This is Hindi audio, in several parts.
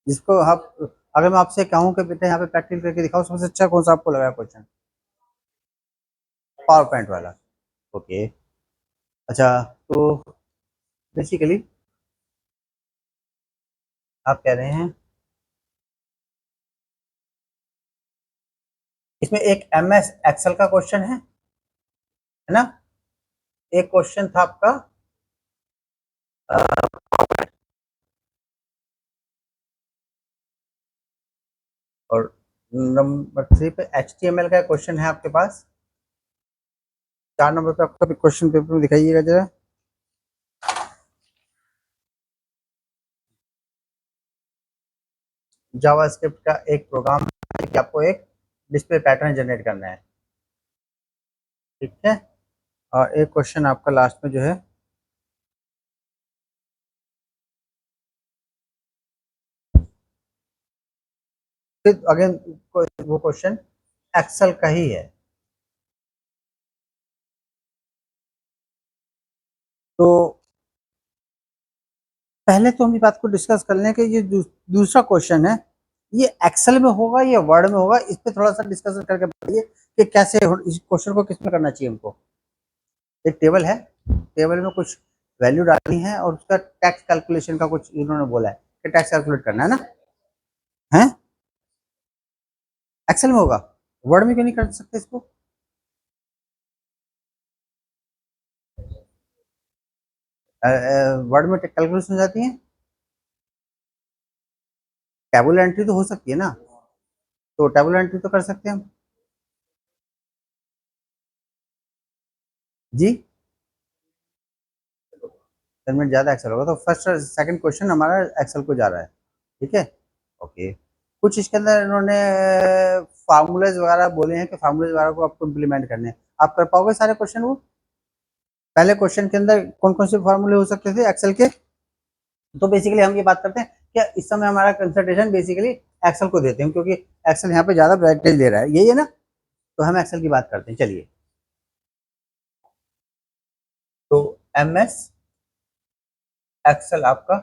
जिसको आप, अगर मैं आपसे कहूँ कि बेटा यहाँ पे प्रैक्टिस करके दिखाओ, सबसे अच्छा कौन सा आपको लगा क्वेश्चन? पावर पॉइंट वाला। ओके। अच्छा, तो बेसिकली आप कह रहे हैं इसमें एक MS एक्सेल का क्वेश्चन है ना? एक क्वेश्चन था आपका और नंबर 3 पे HTML का क्वेश्चन है आपके पास। 4 नंबर पे आपका क्वेश्चन पेपर में दिखाइएगा जरा। जावास्क्रिप्ट का एक प्रोग्राम है कि आपको एक डिस्प्ले पैटर्न जनरेट करना है, ठीक है। और एक क्वेश्चन आपका लास्ट में जो है, फिर अगेन वो क्वेश्चन एक्सेल का ही है। तो पहले तो हम इस बात को डिस्कस कर लें कि ये दूसरा क्वेश्चन है, ये एक्सेल में होगा या वर्ड में होगा, इस पे थोड़ा सा डिस्कशन करके बताइए कि कैसे इस क्वेश्चन को किस में करना चाहिए हमको। एक टेबल है, टेबल में कुछ वैल्यू डालनी है और उसका टैक्स कैलकुलेशन का कुछ इन्होंने बोला है कि टैक्स कैलकुलेट करना है ना, है एक्सेल में होगा, वर्ड में क्यों नहीं कर सकते इसको? वर्ड में कैलकुलेशन हो जाती है, टेबल एंट्री तो हो सकती है ना, तो टेबल एंट्री तो कर सकते हैं हम। जी, 10 मिनट ज़्यादा एक्सेल होगा, तो फर्स्ट और सेकंड क्वेश्चन हमारा एक्सेल को जा रहा है, ठीक है। ओके, कुछ इसके अंदर इन्होंने फार्मूलेज वगैरह बोले हैं कि फार्मूलेज वगैरह को आपको इम्प्लीमेंट करने हैं। आप कर पाओगे सारे क्वेश्चन वो? पहले क्वेश्चन के अंदर कौन कौन से फार्मूले हो सकते थे एक्सेल के? तो बेसिकली हम ये बात करते हैं कि इस समय हमारा कंसंट्रेशन बेसिकली एक्सेल को देते हैं, क्योंकि एक्सेल यहाँ पे ज़्यादा वेटेज ले रहा है, यही है ना? तो हम एक्सेल की बात करते हैं, चलिए। तो MS एक्सेल आपका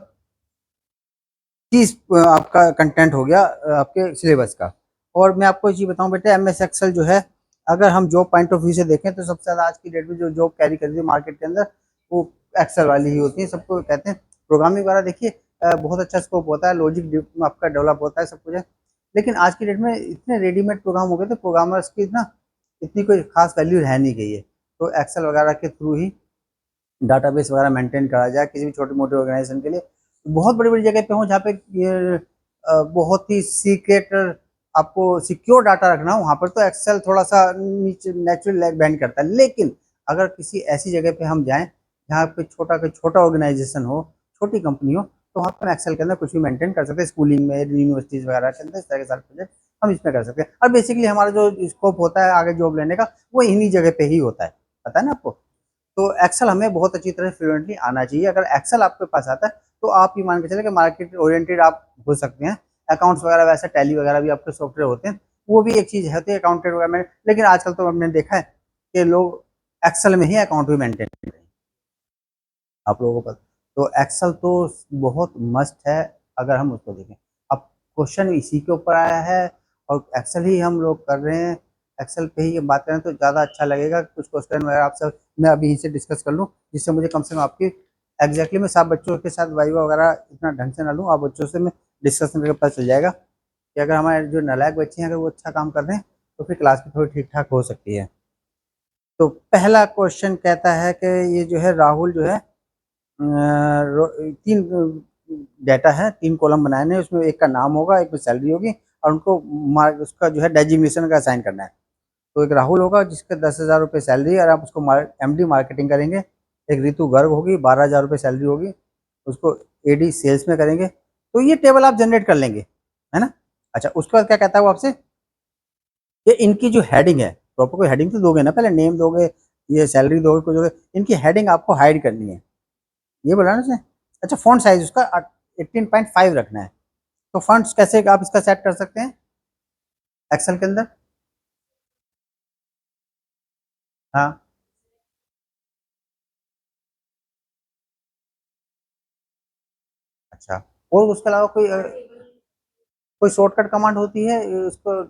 चीज आपका कंटेंट हो गया आपके सिलेबस का। और मैं आपको एक चीज बताऊं बेटा, MS एक्सेल जो है, अगर हम जॉब पॉइंट ऑफ व्यू से देखें तो सबसे ज्यादा आज की डेट में जो जॉब कैरी कर रही है मार्केट के अंदर, वो एक्सेल वाली ही होती है। सबको कहते हैं प्रोग्रामिंग वगैरह, देखिए बहुत अच्छा स्कोप होता है, लॉजिक आपका डेवलप होता है, सब कुछ है। लेकिन आज की डेट में इतने रेडीमेड प्रोग्राम हो गए, तो प्रोग्रामर्स की ना इतनी कोई खास वैल्यू रह नहीं गई है। तो एक्सेल वगैरह के थ्रू ही डाटाबेस वगैरह मेंटेन करा जाए किसी भी छोटे मोटे ऑर्गेनाइजेशन के लिए। बहुत बड़ी बड़ी जगह पे हो जहाँ पे ये बहुत ही सीक्रेट, आपको सिक्योर डाटा रखना हो, वहाँ पर तो एक्सेल थोड़ा सा नीचे नेचुरल लैग बैंड करता है। लेकिन अगर किसी ऐसी जगह पे हम जाएं जहाँ पे छोटा ऑर्गेनाइजेशन हो, छोटी कंपनी हो, तो वहाँ पर एक्सेल के अंदर कुछ भी मेंटेन कर सकते हैं। स्कूलिंग में, यूनिवर्सिटीज वगैरह के अंदर इस तरह के सारे प्रोजेक्ट हम इसमें कर सकते हैं। और बेसिकली हमारा जो स्कोप होता है आगे जॉब लेने का, वो इन्हीं जगह पे ही होता है, पता है ना आपको? तो एक्सेल हमें बहुत अच्छी तरह फ्लुएंटली आना चाहिए। अगर एक्सेल आपके पास आता है तो आप ये मान के चले कि मार्केट ओरिएंटेड आप हो सकते हैं। अकाउंट्स वगैरह, वैसे टैली वगैरह भी आपके सॉफ्टवेयर होते हैं, वो भी एक चीज़ होती है अकाउंटेंट वगैरह में। लेकिन आजकल तो हमने देखा है कि लोग एक्सेल में ही अकाउंट भी मेंटेन करते हैं, आप लोगों को पता। तो एक्सेल तो बहुत मस्ट है अगर हम उसको देखें। अब क्वेश्चन इसी के ऊपर आया है और एक्सेल ही हम लोग कर रहे हैं, एक्सेल पे ही बात करें तो ज़्यादा अच्छा लगेगा। कुछ क्वेश्चन वगैरह आपसे मैं अभी से डिस्कस कर लूँ, जिससे मुझे कम से कम आपकी एग्जैक्टली मैं सब बच्चों के साथ वाइवा वगैरह इतना ढंग से ना लूँ, आप बच्चों से मैं डिस्कशन करके पता चल जाएगा कि अगर हमारे जो नालायक बच्चे हैं अगर वो अच्छा काम कर रहे हैं तो फिर क्लास भी थोड़ी ठीक ठाक हो सकती है। तो पहला क्वेश्चन कहता है कि ये जो है राहुल जो है, तीन डाटा है, तीन कॉलम बनाए हैं, उसमें एक का नाम होगा, एक में सैलरी होगी, और उनको मार्क उसका जो है डेजिग्नेशन का असाइन करना है। तो एक राहुल होगा जिसके 10,000 रुपये सैलरी है और आप उसको MD मार्केटिंग करेंगे। एक ऋतु गर्ग होगी, 12,000 रुपये सैलरी होगी, उसको AD सेल्स में करेंगे। तो ये टेबल आप जनरेट कर लेंगे, है ना? अच्छा, उसके बाद क्या कहता है वो आपसे कि इनकी जो हेडिंग है, प्रॉपर कोई हेडिंग तो दोगे ना, पहले नेम दोगे, ये सैलरी दोगे, कुछ दोगे, इनकी हेडिंग आपको हाइड करनी है, ये बोला ना उसने। अच्छा, फॉन्ट साइज उसका 18.5 रखना है। तो फॉन्ट्स कैसे आप इसका सेट कर सकते हैं एक्सेल के अंदर? हाँ, अच्छा। और उसके अलावा कोई कोई शॉर्टकट कमांड होती है उसको